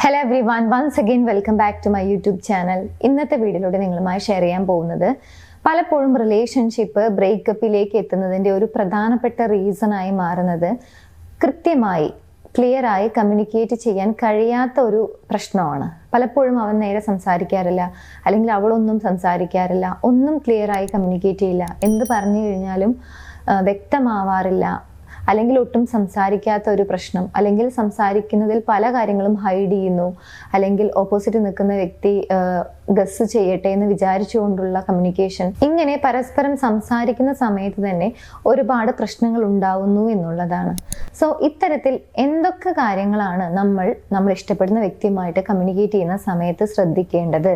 Hello everyone, once again welcome back to my YouTube channel. ഇന്നത്തെ വീഡിയോയിലൂടെ നിങ്ങളുമായി share ചെയ്യാൻ പോകുന്നത് പലപ്പോഴും റിലേഷൻഷിപ്പ് ബ്രേക്കപ്പിലേക്ക് എത്തുന്നതിൻ്റെ ഒരു പ്രധാനപ്പെട്ട റീസണായി മാറുന്നത് ക്ലിയർ ആയി കമ്മ്യൂണിക്കേറ്റ് ചെയ്യാൻ കഴിയാത്ത ഒരു പ്രശ്നമാണ്. പലപ്പോഴും അവൻ നേരെ സംസാരിക്കാറില്ല, അല്ലെങ്കിൽ അവളൊന്നും സംസാരിക്കാറില്ല, ഒന്നും ക്ലിയർ ആയി കമ്മ്യൂണിക്കേറ്റ് ചെയ്യില്ല, എന്ത് പറഞ്ഞു കഴിഞ്ഞാലും വ്യക്തമാവാറില്ല, അല്ലെങ്കിൽ ഒട്ടും സംസാരിക്കാത്ത ഒരു പ്രശ്നം, അല്ലെങ്കിൽ സംസാരിക്കുന്നതിൽ പല കാര്യങ്ങളും ഹൈഡ് ചെയ്യുന്നു, അല്ലെങ്കിൽ ഓപ്പോസിറ്റ് നിൽക്കുന്ന വ്യക്തി ഗസ് ചെയ്യട്ടെ എന്ന് വിചാരിച്ചുകൊണ്ടുള്ള കമ്മ്യൂണിക്കേഷൻ. ഇങ്ങനെ പരസ്പരം സംസാരിക്കുന്ന സമയത്ത് തന്നെ ഒരുപാട് പ്രശ്നങ്ങൾ ഉണ്ടാവുന്നു എന്നുള്ളതാണ്. സോ ഇത്തരത്തിൽ എന്തൊക്കെ കാര്യങ്ങളാണ് നമ്മൾ ഇഷ്ടപ്പെടുന്ന വ്യക്തിയുമായിട്ട് കമ്മ്യൂണിക്കേറ്റ് ചെയ്യുന്ന സമയത്ത് ശ്രദ്ധിക്കേണ്ടത്?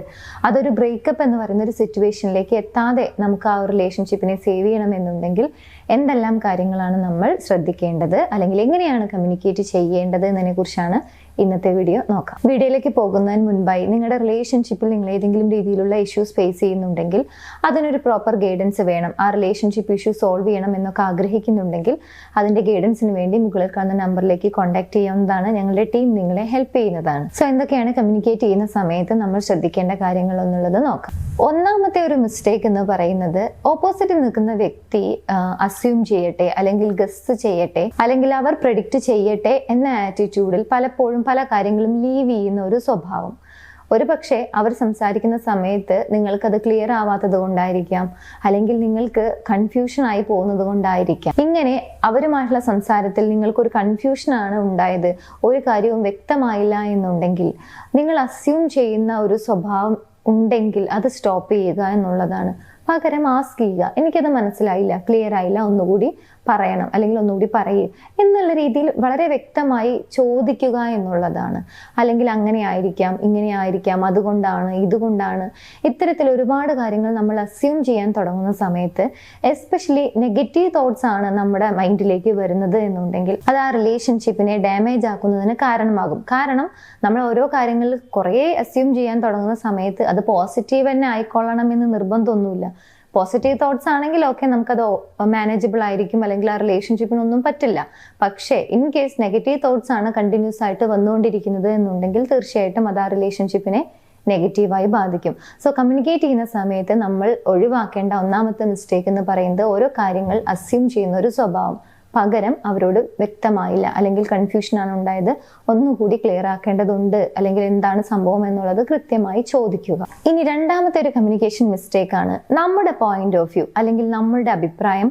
അതൊരു ബ്രേക്കപ്പ് എന്ന് പറയുന്ന ഒരു സിറ്റുവേഷനിലേക്ക് എത്താതെ നമുക്ക് ആ ഒരു റിലേഷൻഷിപ്പിനെ സേവ് ചെയ്യണമെന്നുണ്ടെങ്കിൽ എന്തെല്ലാം കാര്യങ്ങളാണ് നമ്മൾ ശ്രദ്ധിക്കേണ്ടത്, അല്ലെങ്കിൽ എങ്ങനെയാണ് കമ്മ്യൂണിക്കേറ്റ് ചെയ്യേണ്ടത് എന്നതിനെ കുറിച്ചാണ് ഇന്നത്തെ വീഡിയോ നോക്കാം. വീഡിയോയിലേക്ക് പോകുന്നതിന് മുൻപായി നിങ്ങളുടെ റിലേഷൻഷിപ്പിൽ നിങ്ങൾ ഏതെങ്കിലും രീതിയിലുള്ള ഇഷ്യൂസ് ഫേസ് ചെയ്യുന്നുണ്ടെങ്കിൽ അതിനൊരു പ്രോപ്പർ ഗൈഡൻസ് വേണം, ആ റിലേഷൻഷിപ്പ് ഇഷ്യൂ സോൾവ് ചെയ്യണം എന്നൊക്കെ ആഗ്രഹിക്കുന്നുണ്ടെങ്കിൽ അതിന്റെ ഗൈഡൻസിന് വേണ്ടി മുകളിൽ കാണുന്ന നമ്പറിലേക്ക് കോൺടാക്ട് ചെയ്യാവുന്നതാണ്. ഞങ്ങളുടെ ടീം നിങ്ങളെ ഹെൽപ്പ് ചെയ്യുന്നതാണ്. സോ എന്തൊക്കെയാണ് കമ്മ്യൂണിക്കേറ്റ് ചെയ്യുന്ന സമയത്ത് നമ്മൾ ശ്രദ്ധിക്കേണ്ട കാര്യങ്ങൾ എന്നുള്ളത് നോക്കാം. ഒന്നാമത്തെ ഒരു മിസ്റ്റേക്ക് എന്ന് പറയുന്നത്, ഓപ്പോസിറ്റ് നിൽക്കുന്ന വ്യക്തി അസ്യൂം ചെയ്യട്ടെ, അല്ലെങ്കിൽ ഗസ് ചെയ്യട്ടെ, അല്ലെങ്കിൽ അവർ പ്രെഡിക്റ്റ് ചെയ്യട്ടെ എന്ന ആറ്റിറ്റ്യൂഡിൽ പലപ്പോഴും പല കാര്യങ്ങളും ലീവ് ചെയ്യുന്ന ഒരു സ്വഭാവം. ഒരു പക്ഷേ അവർ സംസാരിക്കുന്ന സമയത്ത് നിങ്ങൾക്കത് ക്ലിയർ ആവാത്തത് കൊണ്ടായിരിക്കാം, അല്ലെങ്കിൽ നിങ്ങൾക്ക് കൺഫ്യൂഷൻ ആയി പോകുന്നത് കൊണ്ടായിരിക്കാം. ഇങ്ങനെ അവരുമായിട്ടുള്ള സംസാരത്തിൽ നിങ്ങൾക്കൊരു കൺഫ്യൂഷനാണ് ഉണ്ടായത്, ഒരു കാര്യവും വ്യക്തമായില്ല എന്നുണ്ടെങ്കിൽ, നിങ്ങൾ അസ്യൂം ചെയ്യുന്ന ഒരു സ്വഭാവം ഉണ്ടെങ്കിൽ അത് സ്റ്റോപ്പ് ചെയ്യുക എന്നുള്ളതാണ്. പകരം ആസ്ക് ചെയ്യുക, എനിക്കത് മനസ്സിലായില്ല, ക്ലിയർ ആയില്ല, ഒന്നുകൂടി പറയണം, അല്ലെങ്കിൽ ഒന്നുകൂടി പറയുക എന്നുള്ള രീതിയിൽ വളരെ വ്യക്തമായി ചോദിക്കുക എന്നുള്ളതാണ്. അല്ലെങ്കിൽ അങ്ങനെ ആയിരിക്കാം, ഇങ്ങനെ ആയിരിക്കാം, അതുകൊണ്ടാണ്, ഇതുകൊണ്ടാണ്, ഇത്തരത്തിൽ ഒരുപാട് കാര്യങ്ങൾ നമ്മൾ അസ്യൂം ചെയ്യാൻ തുടങ്ങുന്ന സമയത്ത്, എസ്പെഷ്യലി നെഗറ്റീവ് തോട്ട്സ് ആണ് നമ്മുടെ മൈൻഡിലേക്ക് വരുന്നത് എന്നുണ്ടെങ്കിൽ അത് ആ റിലേഷൻഷിപ്പിനെ ഡാമേജ് ആക്കുന്നതിന് കാരണമാകും. കാരണം നമ്മൾ ഓരോ കാര്യങ്ങളിൽ കുറേ അസ്യൂം ചെയ്യാൻ തുടങ്ങുന്ന സമയത്ത് അത് പോസിറ്റീവ് തന്നെ ആയിക്കൊള്ളണം എന്ന് നിർബന്ധമൊന്നുമില്ല. പോസിറ്റീവ് തോട്ട്സ് ആണെങ്കിൽ ഓക്കെ, നമുക്കത് മാനേജബിൾ ആയിരിക്കും, അല്ലെങ്കിൽ ആ റിലേഷൻഷിപ്പിനൊന്നും പറ്റില്ല. പക്ഷേ ഇൻ കേസ് നെഗറ്റീവ് തോട്ട്സ് ആണ് കണ്ടിന്യൂസ് ആയിട്ട് വന്നുകൊണ്ടിരിക്കുന്നത് എന്നുണ്ടെങ്കിൽ തീർച്ചയായിട്ടും അത് ആ റിലേഷൻഷിപ്പിനെ നെഗറ്റീവായി ബാധിക്കും. സോ കമ്മ്യൂണിക്കേറ്റ് ചെയ്യുന്ന സമയത്ത് നമ്മൾ ഒഴിവാക്കേണ്ട ഒന്നാമത്തെ മിസ്റ്റേക്ക് എന്ന് പറയുന്നത് ഓരോ കാര്യങ്ങൾ അസ്യൂം ചെയ്യുന്ന ഒരു സ്വഭാവം. പകരം അവരോട് വ്യക്തമായില്ല, അല്ലെങ്കിൽ കൺഫ്യൂഷനാണ് ഉണ്ടായത്, ഒന്നുകൂടി ക്ലിയർ ആക്കേണ്ടതുണ്ട്, അല്ലെങ്കിൽ എന്താണ് സംഭവം എന്നുള്ളത് കൃത്യമായി ചോദിക്കുക. ഇനി രണ്ടാമത്തെ ഒരു കമ്മ്യൂണിക്കേഷൻ മിസ്റ്റേക്ക് ആണ് നമ്മുടെ പോയിന്റ് ഓഫ് വ്യൂ, അല്ലെങ്കിൽ നമ്മളുടെ അഭിപ്രായം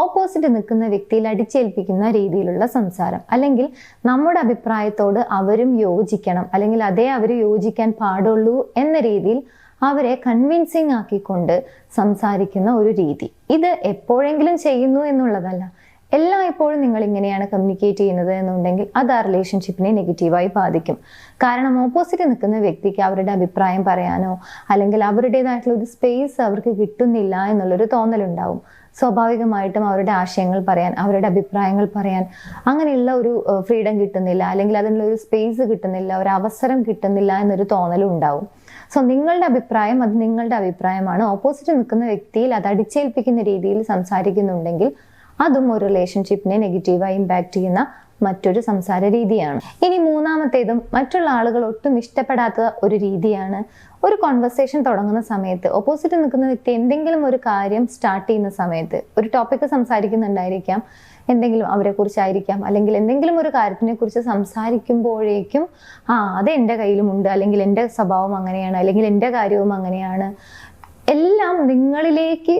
ഓപ്പോസിറ്റ് നിൽക്കുന്ന വ്യക്തിയിൽ അടിച്ചേൽപ്പിക്കുന്ന രീതിയിലുള്ള സംസാരം, അല്ലെങ്കിൽ നമ്മുടെ അഭിപ്രായത്തോട് അവരും യോജിക്കണം, അല്ലെങ്കിൽ അതേ അവർ യോജിക്കാൻ പാടുള്ളൂ എന്ന രീതിയിൽ അവരെ കൺവിൻസിങ് ആക്കിക്കൊണ്ട് സംസാരിക്കുന്ന ഒരു രീതി. ഇത് എപ്പോഴെങ്കിലും ചെയ്യുന്നു എന്നുള്ളതല്ല, എല്ലായ്പ്പോഴും നിങ്ങൾ ഇങ്ങനെയാണ് കമ്മ്യൂണിക്കേറ്റ് ചെയ്യുന്നത് എന്നുണ്ടെങ്കിൽ അത് ആ റിലേഷൻഷിപ്പിനെ നെഗറ്റീവായി ബാധിക്കും. കാരണം ഓപ്പോസിറ്റ് നിൽക്കുന്ന വ്യക്തിക്ക് അവരുടെ അഭിപ്രായം പറയാനോ, അല്ലെങ്കിൽ അവരുടേതായിട്ടുള്ള ഒരു സ്പേസ് അവർക്ക് കിട്ടുന്നില്ല എന്നുള്ളൊരു തോന്നലുണ്ടാവും. സ്വാഭാവികമായിട്ടും അവരുടെ ആശയങ്ങൾ പറയാൻ, അവരുടെ അഭിപ്രായങ്ങൾ പറയാൻ അങ്ങനെയുള്ള ഒരു ഫ്രീഡം കിട്ടുന്നില്ല, അല്ലെങ്കിൽ അതിനുള്ള ഒരു സ്പേസ് കിട്ടുന്നില്ല, ഒരു അവസരം കിട്ടുന്നില്ല എന്നൊരു തോന്നലും ഉണ്ടാവും. സോ നിങ്ങളുടെ അഭിപ്രായം അത് നിങ്ങളുടെ അഭിപ്രായമാണ്. ഓപ്പോസിറ്റ് നിൽക്കുന്ന വ്യക്തിയിൽ അത് അടിച്ചേൽപ്പിക്കുന്ന രീതിയിൽ സംസാരിക്കുന്നുണ്ടെങ്കിൽ അതും ഒരു റിലേഷൻഷിപ്പിനെ നെഗറ്റീവായി ഇമ്പാക്ട് ചെയ്യുന്ന മറ്റൊരു സംസാര രീതിയാണ്. ഇനി മൂന്നാമത്തേതും മറ്റുള്ള ആളുകൾ ഒട്ടും ഇഷ്ടപ്പെടാത്ത ഒരു രീതിയാണ്, ഒരു കോൺവെർസേഷൻ തുടങ്ങുന്ന സമയത്ത് ഓപ്പോസിറ്റ് നിൽക്കുന്ന വ്യക്തി എന്തെങ്കിലും ഒരു കാര്യം സ്റ്റാർട്ട് ചെയ്യുന്ന സമയത്ത്, ഒരു ടോപ്പിക് സംസാരിക്കുന്നുണ്ടായിരിക്കാം, എന്തെങ്കിലും അവരെ കുറിച്ചായിരിക്കാം, അല്ലെങ്കിൽ എന്തെങ്കിലും ഒരു കാര്യത്തിനെ കുറിച്ച് സംസാരിക്കുമ്പോഴേക്കും അത് എൻ്റെ കയ്യിലുമുണ്ട്, അല്ലെങ്കിൽ എൻ്റെ സ്വഭാവം അങ്ങനെയാണ്, അല്ലെങ്കിൽ എൻ്റെ കാര്യവും അങ്ങനെയാണ്, എല്ലാം നിങ്ങളിലേക്ക്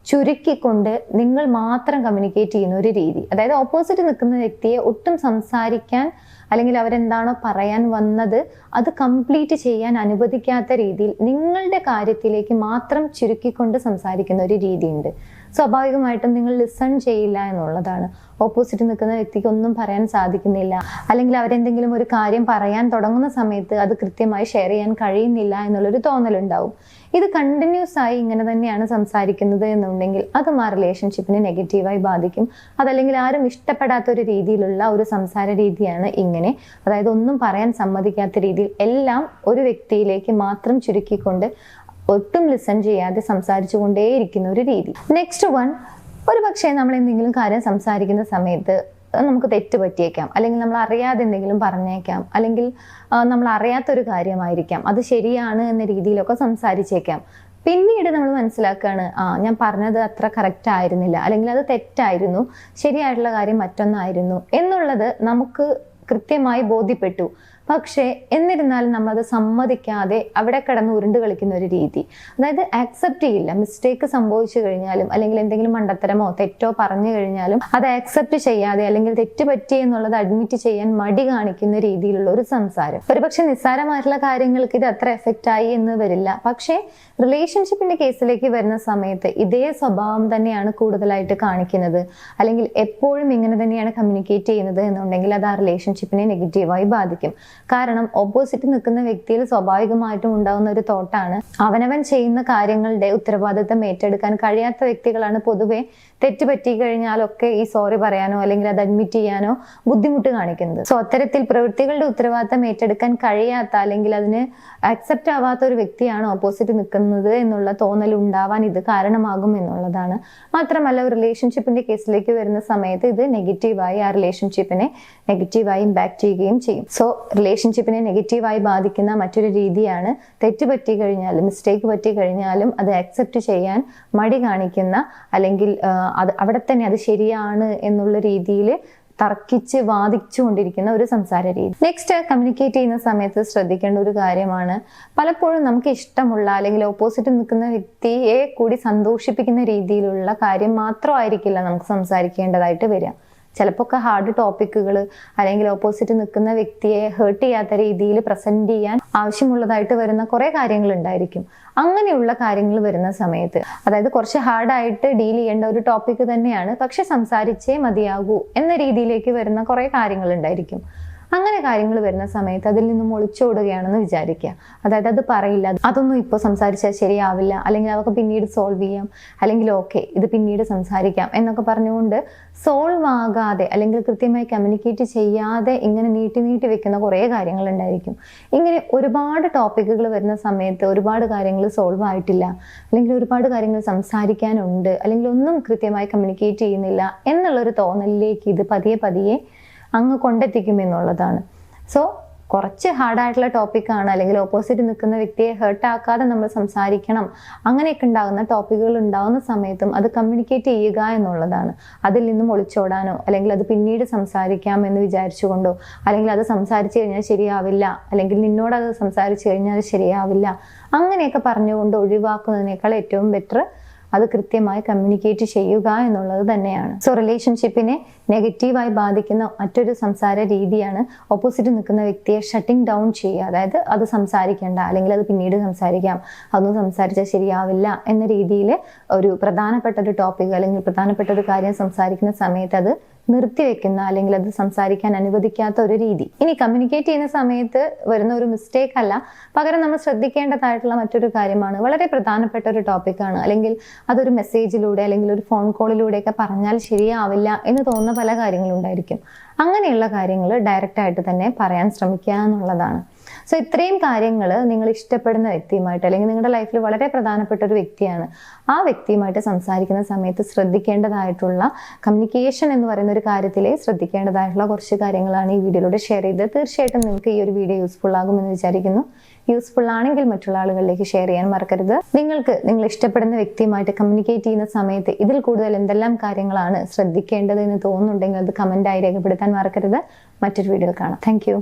ചുരുക്കിക്കൊണ്ട് നിങ്ങൾ മാത്രം കമ്മ്യൂണിക്കേറ്റ് ചെയ്യുന്ന ഒരു രീതി. അതായത് ഓപ്പോസിറ്റ് നിൽക്കുന്ന വ്യക്തിയെ ഒട്ടും സംസാരിക്കാൻ, അല്ലെങ്കിൽ അവരെന്താണോ പറയാൻ വന്നത് അത് കംപ്ലീറ്റ് ചെയ്യാൻ അനുവദിക്കാത്ത രീതിയിൽ നിങ്ങളുടെ കാര്യത്തിലേക്ക് മാത്രം ചുരുക്കിക്കൊണ്ട് സംസാരിക്കുന്ന ഒരു രീതിയുണ്ട്. സ്വാഭാവികമായിട്ടും നിങ്ങൾ ലിസൺ ചെയ്യില്ല എന്നുള്ളതാണ്. ഓപ്പോസിറ്റ് നിൽക്കുന്ന വ്യക്തിക്ക് ഒന്നും പറയാൻ സാധിക്കുന്നില്ല, അല്ലെങ്കിൽ അവരെന്തെങ്കിലും ഒരു കാര്യം പറയാൻ തുടങ്ങുന്ന സമയത്ത് അത് കൃത്യമായി ഷെയർ ചെയ്യാൻ കഴിയുന്നില്ല എന്നുള്ളൊരു തോന്നലുണ്ടാവും. ഇത് കണ്ടിന്യൂസ് ആയി ഇങ്ങനെ തന്നെയാണ് സംസാരിക്കുന്നത് എന്നുണ്ടെങ്കിൽ അതും ആ റിലേഷൻഷിപ്പിനെ നെഗറ്റീവായി ബാധിക്കും. അതല്ലെങ്കിൽ ആരും ഇഷ്ടപ്പെടാത്ത ഒരു രീതിയിലുള്ള ഒരു സംസാര രീതിയാണ് ഇങ്ങനെ. അതായത് ഒന്നും പറയാൻ സമ്മതിക്കാത്ത രീതിയിൽ എല്ലാം ഒരു വ്യക്തിയിലേക്ക് മാത്രം ചുരുക്കിക്കൊണ്ട് ഒട്ടും ലിസൺ ചെയ്യാതെ സംസാരിച്ചു കൊണ്ടേയിരിക്കുന്ന ഒരു രീതി. നെക്സ്റ്റ് വൺ, ഒരു പക്ഷേ നമ്മൾ എന്തെങ്കിലും കാര്യം സംസാരിക്കുന്ന സമയത്ത് നമുക്ക് തെറ്റ് പറ്റിയേക്കാം, അല്ലെങ്കിൽ നമ്മൾ അറിയാതെ എന്തെങ്കിലും പറഞ്ഞേക്കാം, അല്ലെങ്കിൽ നമ്മൾ അറിയാത്തൊരു കാര്യമായിരിക്കാം, അത് ശരിയാണ് എന്ന രീതിയിലൊക്കെ സംസാരിച്ചേക്കാം. പിന്നീട് നമ്മൾ മനസ്സിലാക്കുകയാണ്, ഞാൻ പറഞ്ഞത് അത്ര കറക്റ്റ് ആയിരുന്നില്ല, അല്ലെങ്കിൽ അത് തെറ്റായിരുന്നു, ശരിയായിട്ടുള്ള കാര്യം മറ്റൊന്നായിരുന്നു എന്നുള്ളത് നമുക്ക് കൃത്യമായി ബോധ്യപ്പെട്ടു. പക്ഷേ എന്നിരുന്നാലും നമ്മളത് സമ്മതിക്കാതെ അവിടെ കിടന്ന് ഉരുണ്ട് കളിക്കുന്ന ഒരു രീതി, അതായത് ആക്സെപ്റ്റ് ചെയ്യില്ല. മിസ്റ്റേക്ക് സംഭവിച്ചു കഴിഞ്ഞാലും അല്ലെങ്കിൽ എന്തെങ്കിലും മണ്ടത്തരമോ തെറ്റോ പറഞ്ഞു കഴിഞ്ഞാലും അത് ആക്സെപ്റ്റ് ചെയ്യാതെ, അല്ലെങ്കിൽ തെറ്റ് പറ്റി എന്നുള്ളത് അഡ്മിറ്റ് ചെയ്യാൻ മടി കാണിക്കുന്ന രീതിയിലുള്ള ഒരു സംസാരം. ഒരുപക്ഷെ നിസ്സാരമായിട്ടുള്ള കാര്യങ്ങൾക്ക് ഇത് അത്ര എഫക്റ്റ് ആയി എന്ന് വരില്ല, പക്ഷേ റിലേഷൻഷിപ്പിന്റെ കേസിലേക്ക് വരുന്ന സമയത്ത് ഇതേ സ്വഭാവം തന്നെയാണ് കൂടുതലായിട്ട് കാണിക്കുന്നത്, അല്ലെങ്കിൽ എപ്പോഴും ഇങ്ങനെ തന്നെയാണ് കമ്മ്യൂണിക്കേറ്റ് ചെയ്യുന്നത് എന്നുണ്ടെങ്കിൽ അത് ആ റിലേഷൻഷിപ്പിനെ നെഗറ്റീവായി ബാധിക്കും. കാരണം ഓപ്പോസിറ്റ് നിൽക്കുന്ന വ്യക്തിയിൽ സ്വാഭാവികമായിട്ടും ഉണ്ടാകുന്ന ഒരു തോട്ടാണ്, അവനവൻ ചെയ്യുന്ന കാര്യങ്ങളുടെ ഉത്തരവാദിത്തം ഏറ്റെടുക്കാൻ കഴിയാത്ത വ്യക്തികളാണ് പൊതുവെ തെറ്റ് പറ്റി കഴിഞ്ഞാലൊക്കെ ഈ സോറി പറയാനോ അല്ലെങ്കിൽ അത് അഡ്മിറ്റ് ചെയ്യാനോ ബുദ്ധിമുട്ട് കാണിക്കുന്നത്. സോ അത്തരത്തിൽ പ്രവൃത്തികളുടെ ഉത്തരവാദിത്തം ഏറ്റെടുക്കാൻ കഴിയാത്ത, അല്ലെങ്കിൽ അതിന് അക്സെപ്റ്റ് ആവാത്ത ഒരു വ്യക്തിയാണ് ഓപ്പോസിറ്റ് നിൽക്കുന്നത് എന്നുള്ള തോന്നൽ ഉണ്ടാവാൻ ഇത് കാരണമാകും എന്നുള്ളതാണ്. മാത്രമല്ല, ഒരു റിലേഷൻഷിപ്പിന്റെ കേസിലേക്ക് വരുന്ന സമയത്ത് ഇത് നെഗറ്റീവായി ആ റിലേഷൻഷിപ്പിനെ നെഗറ്റീവായി ഇമ്പാക്ട് ചെയ്യുകയും ചെയ്യും. സോ റിലേഷൻഷിപ്പിനെ നെഗറ്റീവായി ബാധിക്കുന്ന മറ്റൊരു രീതിയാണ് തെറ്റ് പറ്റി കഴിഞ്ഞാലും മിസ്റ്റേക്ക് പറ്റി കഴിഞ്ഞാലും അത് അക്സെപ്റ്റ് ചെയ്യാൻ മടി കാണിക്കുന്ന, അല്ലെങ്കിൽ അത് അവിടെ തന്നെ അത് ശരിയാണ് എന്നുള്ള രീതിയിൽ തർക്കിച്ച് വാദിച്ചുകൊണ്ടിരിക്കുന്ന ഒരു സംസാര രീതി. നെക്സ്റ്റ്, കമ്മ്യൂണിക്കേറ്റ് ചെയ്യുന്ന സമയത്ത് ശ്രദ്ധിക്കേണ്ട ഒരു കാര്യമാണ്, പലപ്പോഴും നമുക്ക് ഇഷ്ടമുള്ള അല്ലെങ്കിൽ ഓപ്പോസിറ്റ് നിൽക്കുന്ന വ്യക്തിയെ കൂടി സന്തോഷിപ്പിക്കുന്ന രീതിയിലുള്ള കാര്യം മാത്രമായിരിക്കില്ല നമുക്ക് സംസാരിക്കേണ്ടതായിട്ട് വരിക. ചിലപ്പോൾ ഒക്കെ ഹാർഡ് ടോപ്പിക്കുകൾ, അല്ലെങ്കിൽ ഓപ്പോസിറ്റ് നിൽക്കുന്ന വ്യക്തിയെ ഹേർട്ട് ചെയ്യാത്ത രീതിയിൽ പ്രസന്റ് ചെയ്യാൻ ആവശ്യമുള്ളതായിട്ട് വരുന്ന കുറേ കാര്യങ്ങൾ ഉണ്ടായിരിക്കും. അങ്ങനെയുള്ള കാര്യങ്ങൾ വരുന്ന സമയത്ത്, അതായത് കുറച്ച് ഹാർഡായിട്ട് ഡീൽ ചെയ്യേണ്ട ഒരു ടോപ്പിക്ക് തന്നെയാണ്, പക്ഷെ സംസാരിച്ചേ മതിയാകൂ എന്ന രീതിയിലേക്ക് വരുന്ന കുറേ കാര്യങ്ങൾ ഉണ്ടായിരിക്കും. അങ്ങനെ കാര്യങ്ങൾ വരുന്ന സമയത്ത് അതിൽ നിന്നും ഒളിച്ചോടുകയാണെന്ന് വിചാരിക്കുക. അതായത് അത് പറയില്ല, അതൊന്നും ഇപ്പോൾ സംസാരിച്ചാൽ ശരിയാവില്ല, അല്ലെങ്കിൽ അതൊക്കെ പിന്നീട് സോൾവ് ചെയ്യാം, അല്ലെങ്കിൽ ഓക്കെ ഇത് പിന്നീട് സംസാരിക്കാം എന്നൊക്കെ പറഞ്ഞുകൊണ്ട് സോൾവ് ആകാതെ, അല്ലെങ്കിൽ കൃത്യമായി കമ്മ്യൂണിക്കേറ്റ് ചെയ്യാതെ ഇങ്ങനെ നീട്ടി വെക്കുന്ന കുറേ കാര്യങ്ങൾ ഉണ്ടായിരിക്കും. ഇങ്ങനെ ഒരുപാട് ടോപ്പിക്കുകൾ വരുന്ന സമയത്ത് ഒരുപാട് കാര്യങ്ങൾ സോൾവ് ആയിട്ടില്ല, അല്ലെങ്കിൽ ഒരുപാട് കാര്യങ്ങൾ സംസാരിക്കാനുണ്ട്, അല്ലെങ്കിൽ ഒന്നും കൃത്യമായി കമ്മ്യൂണിക്കേറ്റ് ചെയ്യുന്നില്ല എന്നുള്ളൊരു തോന്നലിലേക്ക് ഇത് പതിയെ അങ്ങ് കൊണ്ടെത്തിക്കും എന്നുള്ളതാണ്. സോ കുറച്ച് ഹാർഡായിട്ടുള്ള ടോപ്പിക്കാണ്, അല്ലെങ്കിൽ ഓപ്പോസിറ്റ് നിൽക്കുന്ന വ്യക്തിയെ ഹേർട്ടാക്കാതെ നമ്മൾ സംസാരിക്കണം, അങ്ങനെയൊക്കെ ഉണ്ടാകുന്ന ടോപ്പിക്കുകൾ ഉണ്ടാകുന്ന സമയത്തും അത് കമ്മ്യൂണിക്കേറ്റ് ചെയ്യുക എന്നുള്ളതാണ്. അതിൽ നിന്നും ഒളിച്ചോടാനോ, അല്ലെങ്കിൽ അത് പിന്നീട് സംസാരിക്കാം എന്ന് വിചാരിച്ചുകൊണ്ടോ, അല്ലെങ്കിൽ അത് സംസാരിച്ചു കഴിഞ്ഞാൽ ശരിയാവില്ല, അല്ലെങ്കിൽ നിന്നോട് അത് സംസാരിച്ചു കഴിഞ്ഞാൽ ശരിയാവില്ല, അങ്ങനെയൊക്കെ പറഞ്ഞുകൊണ്ട് ഒഴിവാക്കുന്നതിനേക്കാൾ ഏറ്റവും ബെറ്റർ അത് കൃത്യമായി കമ്മ്യൂണിക്കേറ്റ് ചെയ്യുക എന്നുള്ളത് തന്നെയാണ്. സോ റിലേഷൻഷിപ്പിനെ നെഗറ്റീവായി ബാധിക്കുന്ന മറ്റൊരു സംസാര രീതിയാണ് ഓപ്പോസിറ്റ് നിൽക്കുന്ന വ്യക്തിയെ ഷട്ടിങ് ഡൗൺ ചെയ്യുക. അതായത് അത് സംസാരിക്കേണ്ട, അല്ലെങ്കിൽ അത് പിന്നീട് സംസാരിക്കാം, അതൊന്നും സംസാരിച്ചാൽ ശരിയാവില്ല എന്ന രീതിയിൽ ഒരു പ്രധാനപ്പെട്ട ഒരു ടോപ്പിക് അല്ലെങ്കിൽ പ്രധാനപ്പെട്ട ഒരു കാര്യം സംസാരിക്കുന്ന സമയത്ത് അത് നിർത്തിവെക്കുന്ന, അല്ലെങ്കിൽ അത് സംസാരിക്കാൻ അനുവദിക്കാത്ത ഒരു രീതി. ഇനി കമ്മ്യൂണിക്കേറ്റ് ചെയ്യുന്ന സമയത്ത് വരുന്ന ഒരു മിസ്റ്റേക്ക് അല്ല, പകരം നമ്മൾ ശ്രദ്ധിക്കേണ്ടതായിട്ടുള്ള മറ്റൊരു കാര്യമാണ്, വളരെ പ്രധാനപ്പെട്ട ഒരു ടോപ്പിക്കാണ്, അല്ലെങ്കിൽ അതൊരു മെസ്സേജിലൂടെ അല്ലെങ്കിൽ ഒരു ഫോൺ കോളിലൂടെയൊക്കെ പറഞ്ഞാൽ ശരിയാവില്ല എന്ന് തോന്നുന്ന പല കാര്യങ്ങളും ഉണ്ടായിരിക്കും. അങ്ങനെയുള്ള കാര്യങ്ങൾ ഡയറക്റ്റ് ആയിട്ട് തന്നെ പറയാൻ ശ്രമിക്കുക എന്നുള്ളതാണ്. സോ ഇത്രയും കാര്യങ്ങൾ നിങ്ങൾ ഇഷ്ടപ്പെടുന്ന വ്യക്തിയുമായിട്ട്, അല്ലെങ്കിൽ നിങ്ങളുടെ ലൈഫിൽ വളരെ പ്രധാനപ്പെട്ട ഒരു വ്യക്തിയാണ്, ആ വ്യക്തിയുമായിട്ട് സംസാരിക്കുന്ന സമയത്ത് ശ്രദ്ധിക്കേണ്ടതായിട്ടുള്ള കമ്മ്യൂണിക്കേഷൻ എന്ന് പറയുന്ന ഒരു കാര്യത്തിൽ ശ്രദ്ധിക്കേണ്ടതായിട്ടുള്ള കുറച്ച് കാര്യങ്ങളാണ് ഈ വീഡിയോയിലൂടെ ഷെയർ ചെയ്തത്. തീർച്ചയായിട്ടും നിങ്ങൾക്ക് ഈ ഒരു വീഡിയോ യൂസ്ഫുൾ ആകുമെന്ന് വിചാരിക്കുന്നു. യൂസ്ഫുൾ ആണെങ്കിൽ മറ്റുള്ള ആളുകളിലേക്ക് ഷെയർ ചെയ്യാൻ മറക്കരുത്. നിങ്ങൾ ഇഷ്ടപ്പെടുന്ന വ്യക്തിയുമായിട്ട് കമ്മ്യൂണിക്കേറ്റ് ചെയ്യുന്ന സമയത്ത് ഇതിൽ കൂടുതൽ എന്തെല്ലാം കാര്യങ്ങളാണ് ശ്രദ്ധിക്കേണ്ടത് എന്ന് തോന്നുന്നുണ്ടെങ്കിൽ അത് കമന്റായി രേഖപ്പെടുത്താൻ മറക്കരുത്. മറ്റൊരു വീഡിയോയിൽ കാണാം. Thank you.